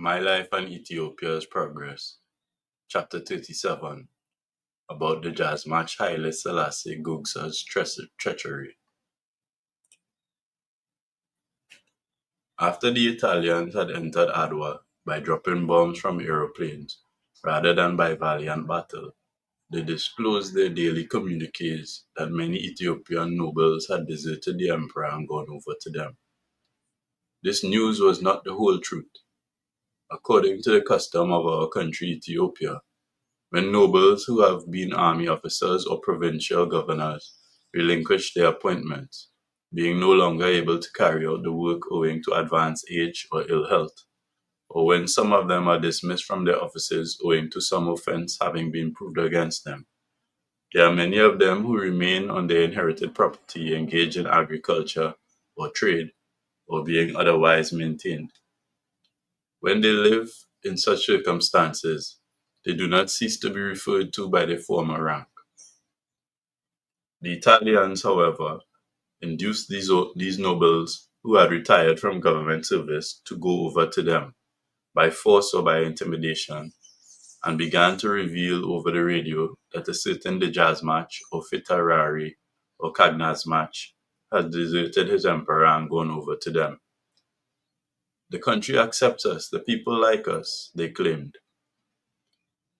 My Life and Ethiopia's Progress, Chapter 37, about Dejazmatch Haile Selassie Gugsa's treachery. After the Italians had entered Adwa by dropping bombs from aeroplanes rather than by valiant battle, they disclosed their daily communiques that many Ethiopian nobles had deserted the emperor and gone over to them. This news was not the whole truth. According to the custom of our country, Ethiopia, when nobles who have been army officers or provincial governors relinquish their appointments, being no longer able to carry out the work owing to advanced age or ill health, or when some of them are dismissed from their offices owing to some offense having been proved against them, there are many of them who remain on their inherited property engaged in agriculture or trade or being otherwise maintained. When they live in such circumstances, they do not cease to be referred to by their former rank. The Italians, however, induced these nobles who had retired from government service to go over to them, by force or by intimidation, and began to reveal over the radio that a certain Dejazmatch or Fitarari or Cagnazmatch had deserted his emperor and gone over to them. The country accepts us, the people like us, they claimed.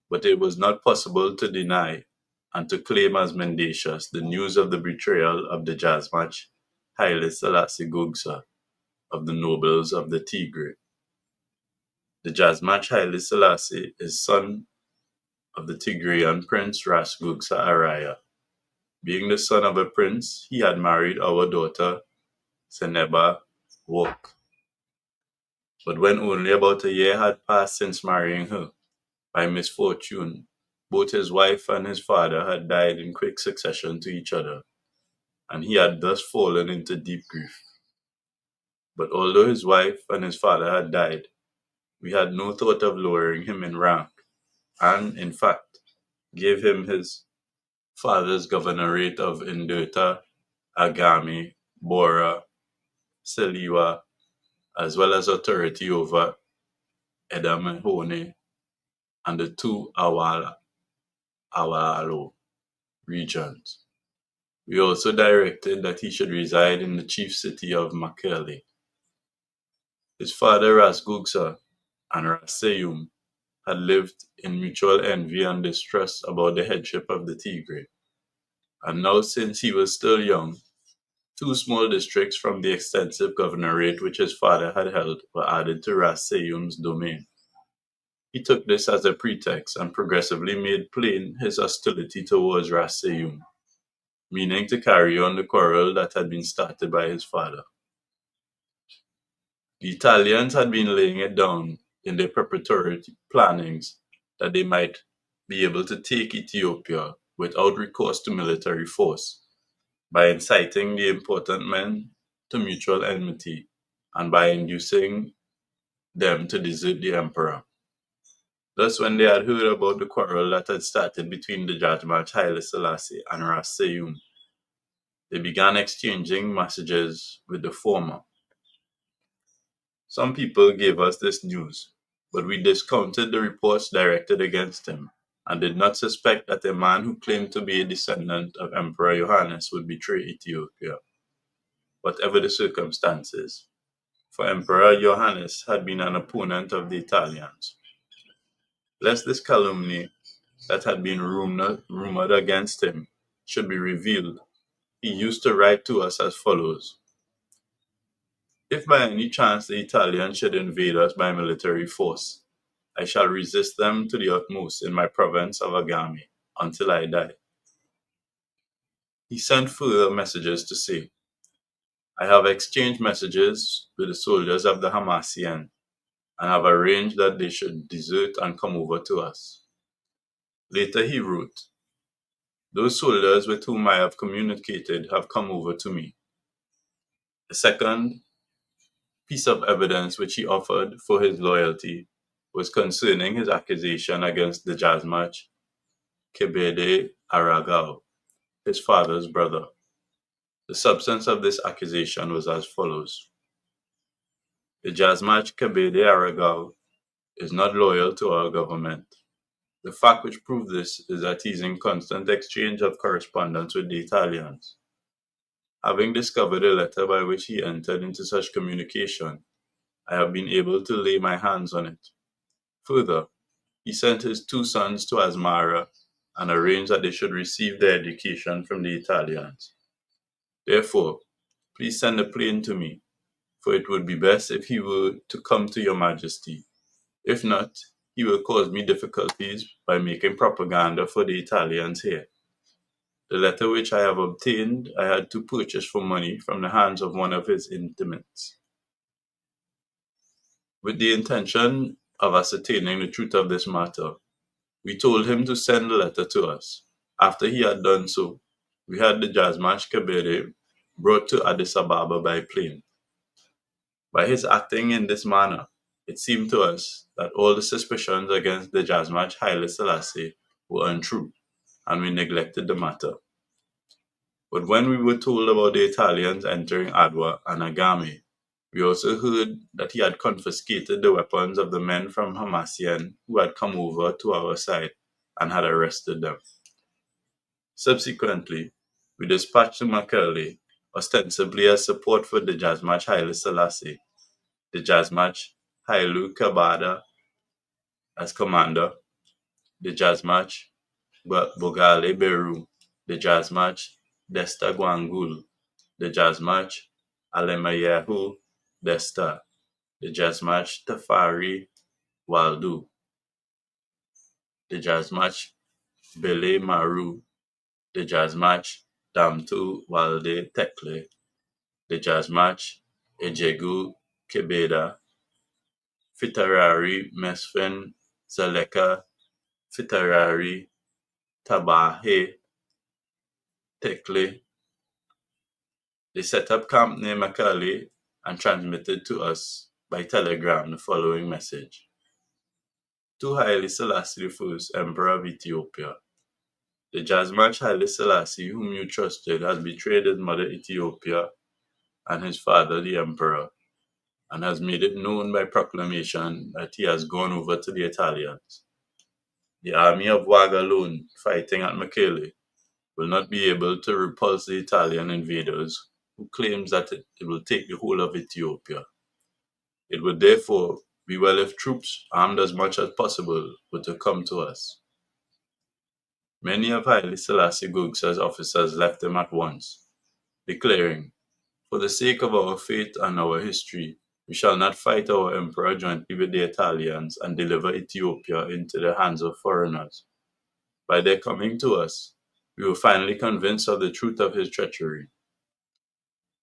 But it was not possible to deny and to claim as mendacious the news of the betrayal of the Dejazmatch Haile Selassie Gugsa of the nobles of the Tigray. The Dejazmatch Haile Selassie is son of the Tigrayan prince Ras Gugsa Araya. Being the son of a prince, he had married our daughter Seneba Wok. But when only about a year had passed since marrying her, by misfortune, both his wife and his father had died in quick succession to each other, and he had thus fallen into deep grief. But although his wife and his father had died, we had no thought of lowering him in rank, and, in fact, gave him his father's governorate of Indota, Agami, Bora, Seliwa, as well as authority over Edamehone and the two Awalo regions. We also directed that he should reside in the chief city of Makele. His father Ras Gugsa and Ras Seyum had lived in mutual envy and distrust about the headship of the Tigray, and now since he was still young, two small districts from the extensive governorate which his father had held were added to Ras Seyum's domain. He took this as a pretext and progressively made plain his hostility towards Ras Seyum, meaning to carry on the quarrel that had been started by his father. The Italians had been laying it down in their preparatory plannings that they might be able to take Ethiopia without recourse to military force, by inciting the important men to mutual enmity and by inducing them to desert the emperor. Thus, when they had heard about the quarrel that had started between the Dejazmatch Haile Selassie and Ras Seyum, they began exchanging messages with the former. Some people gave us this news, but we discounted the reports directed against him, and did not suspect that a man who claimed to be a descendant of Emperor Johannes would betray Ethiopia, whatever the circumstances, for Emperor Johannes had been an opponent of the Italians. Lest this calumny that had been rumored against him should be revealed, he used to write to us as follows: "If by any chance the Italians should invade us by military force, I shall resist them to the utmost in my province of Agami until I die." He sent further messages to say, "I have exchanged messages with the soldiers of the Hamasien and have arranged that they should desert and come over to us." Later he wrote, "Those soldiers with whom I have communicated have come over to me." The second piece of evidence which he offered for his loyalty was concerning his accusation against the Dejazmatch Kebede Aragao, his father's brother. The substance of this accusation was as follows: The Dejazmatch Kebede Aragao is not loyal to our government. The fact which proves this is that he is in constant exchange of correspondence with the Italians. Having discovered a letter by which he entered into such communication, I have been able to lay my hands on it. Further, he sent his 2 sons to Asmara and arranged that they should receive their education from the Italians. Therefore, please send a plane to me, for it would be best if he were to come to your majesty. If not, he will cause me difficulties by making propaganda for the Italians here. The letter which I have obtained I had to purchase for money from the hands of one of his intimates. With the intention of ascertaining the truth of this matter, we told him to send the letter to us. After he had done so, we had the Dejazmatch Kabere brought to Addis Ababa by plane. By his acting in this manner, it seemed to us that all the suspicions against the Dejazmatch Haile Selassie were untrue, and we neglected the matter. But when we were told about the Italians entering Adwa and Agame, we also heard that he had confiscated the weapons of the men from Hamasien who had come over to our side and had arrested them. Subsequently, we dispatched to Mekelle, ostensibly as support for the Dejazmatch Haile Selassie, the Dejazmatch Haile Kabada as commander, the Dejazmatch Bogale Beru, the Dejazmatch Desta Gwangul, the Dejazmatch Alemayahu Desta, the Dejazmatch Tafari Waldu, the Dejazmatch Bele Maru, the Dejazmatch Damtu Walde Tekle, the Dejazmatch Ejegu Kebeda, Fitarari Mesfen Zaleka, Fitarari Tabahe Tekle. They set up camp near Mekelle and transmitted to us by telegram the following message. To Haile Selassie I, Emperor of Ethiopia. The Dejazmatch Haile Selassie, whom you trusted, has betrayed his mother Ethiopia and his father the Emperor, and has made it known by proclamation that he has gone over to the Italians. The army of Wag alone, fighting at Mekelle, will not be able to repulse the Italian invaders, who claims that it will take the whole of Ethiopia. It would therefore be well if troops, armed as much as possible, were to come to us. Many of Haile Selassie Gugsa's officers left him at once, declaring, for the sake of our faith and our history, we shall not fight our emperor jointly with the Italians and deliver Ethiopia into the hands of foreigners. By their coming to us, we were finally convinced of the truth of his treachery.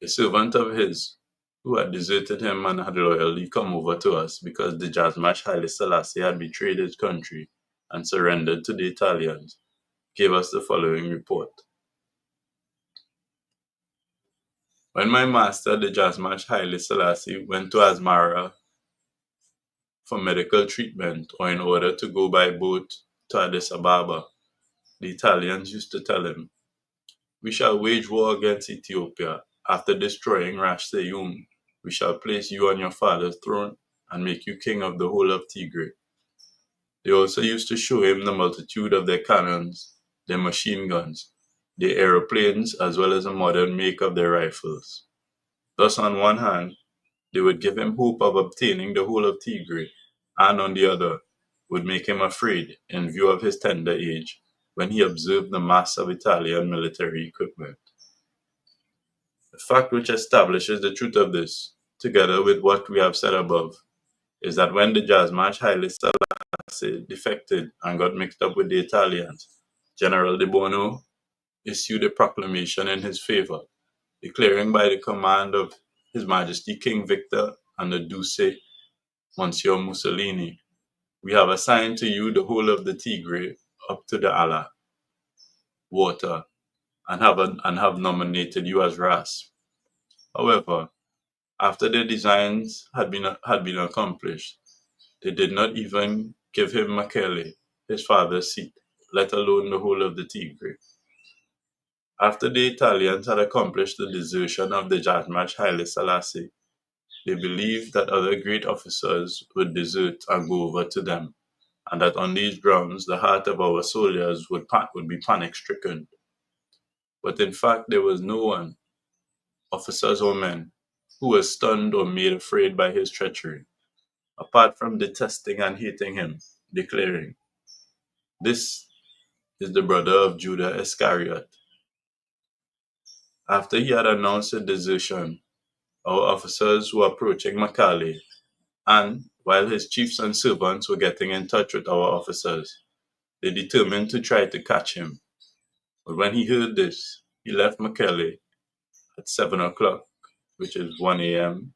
A servant of his, who had deserted him and had loyally come over to us because the Dejazmatch Haile Selassie had betrayed his country and surrendered to the Italians, gave us the following report. When my master, the Dejazmatch Haile Selassie, went to Asmara for medical treatment or in order to go by boat to Addis Ababa, the Italians used to tell him, we shall wage war against Ethiopia. After destroying Rash Seyum, we shall place you on your father's throne and make you king of the whole of Tigray. They also used to show him the multitude of their cannons, their machine guns, their aeroplanes, as well as a modern make of their rifles. Thus, on one hand, they would give him hope of obtaining the whole of Tigray, and on the other, would make him afraid in view of his tender age when he observed the mass of Italian military equipment. The fact which establishes the truth of this, together with what we have said above, is that when the Dejazmatch Haile Selassie defected and got mixed up with the Italians, General de Bono issued a proclamation in his favor, declaring by the command of His Majesty King Victor and the Duce, Monsieur Mussolini, we have assigned to you the whole of the Tigray up to the Allah water and have nominated you as Ras. However, after their designs had been accomplished, they did not even give him Mekelle, his father's seat, let alone the whole of the Tigray. After the Italians had accomplished the desertion of the Dejazmatch Haile Selassie, they believed that other great officers would desert and go over to them, and that on these grounds the heart of our soldiers would be panic-stricken. But in fact there was no one, officers or men, who was stunned or made afraid by his treachery, apart from detesting and hating him, declaring, "This is the brother of Judah Iscariot." After he had announced his desertion, our officers were approaching Makale, and while his chiefs and servants were getting in touch with our officers, they determined to try to catch him. But when he heard this, he left Makele at 7 o'clock, which is 1 a.m.,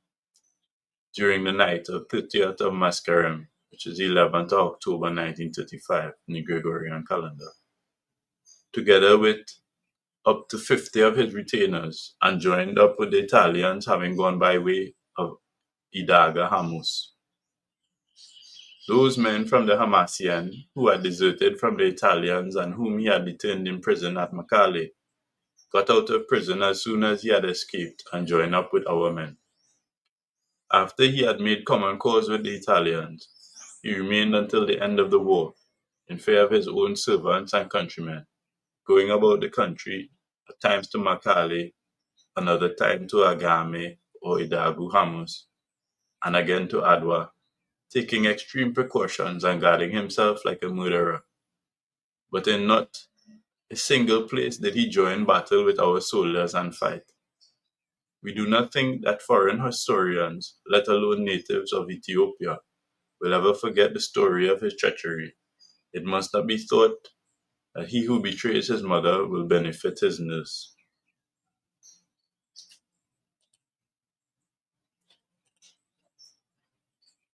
during the night of 30th of Mascaram, which is 11th of October 1935 in the Gregorian calendar, together with up to 50 of his retainers, and joined up with the Italians having gone by way of Idaga Hamus. Those men from the Hamasien who had deserted from the Italians and whom he had detained in prison at Makale got out of prison as soon as he had escaped and joined up with our men. After he had made common cause with the Italians, he remained until the end of the war, in fear of his own servants and countrymen, going about the country, at times to Makale, another time to Agame or Idagu Hamus, and again to Adwa, taking extreme precautions and guarding himself like a murderer. But in not a single place did he join battle with our soldiers and fight. We do not think that foreign historians, let alone natives of Ethiopia, will ever forget the story of his treachery. It must not be thought that he who betrays his mother will benefit his nurse.